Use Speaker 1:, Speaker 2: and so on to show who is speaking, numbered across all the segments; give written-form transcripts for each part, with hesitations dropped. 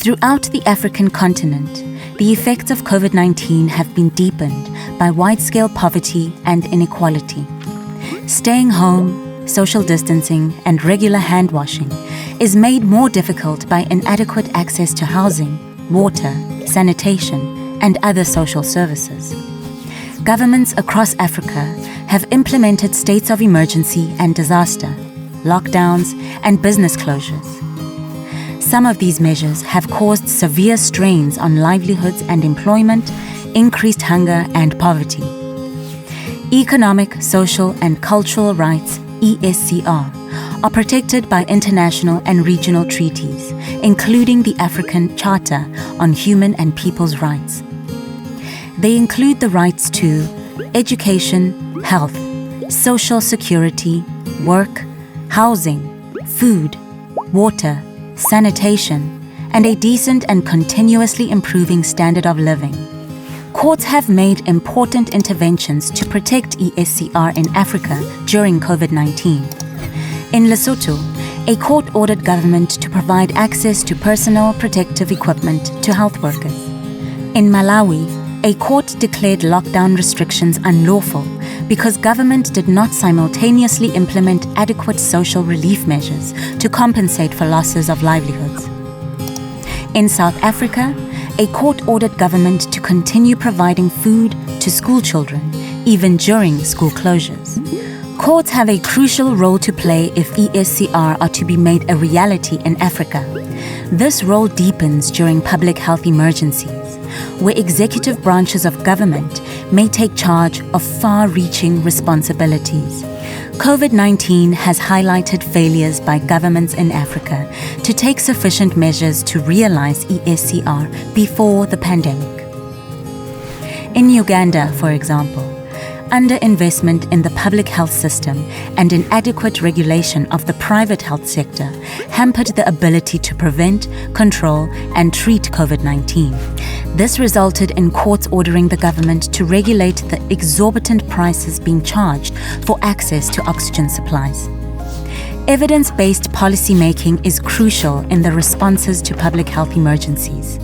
Speaker 1: Throughout the African continent, the effects of COVID-19 have been deepened by wide-scale poverty and inequality. Staying home, social distancing, and regular hand washing is made more difficult by inadequate access to housing, water, sanitation, and other social services. Governments across Africa have implemented states of emergency and disaster, lockdowns, and business closures. Some of these measures have caused severe strains on livelihoods and employment, increased hunger and poverty. Economic, social, and cultural rights, ESCR, are protected by international and regional treaties, including the African Charter on Human and People's Rights. They include the rights to education, health, social security, work, housing, food, water, sanitation, and a decent and continuously improving standard of living. Courts have made important interventions to protect ESCR in Africa during COVID-19. In Lesotho, a court ordered government to provide access to personal protective equipment to health workers. In Malawi, a court declared lockdown restrictions unlawful because government did not simultaneously implement adequate social relief measures to compensate for losses of livelihoods. In South Africa, a court ordered government to continue providing food to school children, even during school closures. Courts have a crucial role to play if ESCR are to be made a reality in Africa. This role deepens during public health emergencies, where executive branches of government may take charge of far-reaching responsibilities. COVID-19 has highlighted failures by governments in Africa to take sufficient measures to realize ESCR before the pandemic. In Uganda, for example, underinvestment in the public health system and inadequate regulation of the private health sector hampered the ability to prevent, control, and treat COVID-19. This resulted in courts ordering the government to regulate the exorbitant prices being charged for access to oxygen supplies. Evidence-based policymaking is crucial in the responses to public health emergencies.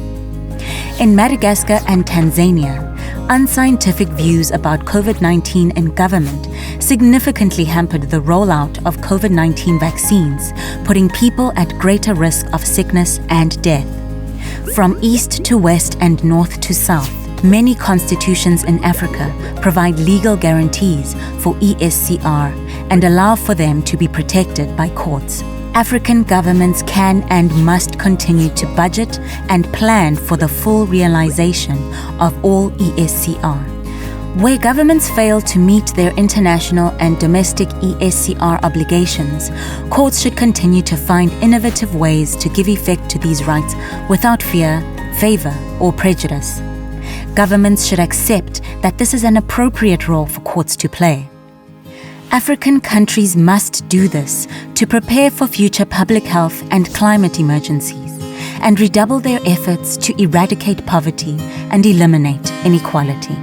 Speaker 1: In Madagascar and Tanzania, unscientific views about COVID-19 in government significantly hampered the rollout of COVID-19 vaccines, putting people at greater risk of sickness and death. From east to west and north to south, many constitutions in Africa provide legal guarantees for ESCR and allow for them to be protected by courts. African governments can and must continue to budget and plan for the full realization of all ESCR. Where governments fail to meet their international and domestic ESCR obligations, courts should continue to find innovative ways to give effect to these rights without fear, favor, or prejudice. Governments should accept that this is an appropriate role for courts to play. African countries must do this to prepare for future public health and climate emergencies and redouble their efforts to eradicate poverty and eliminate inequality.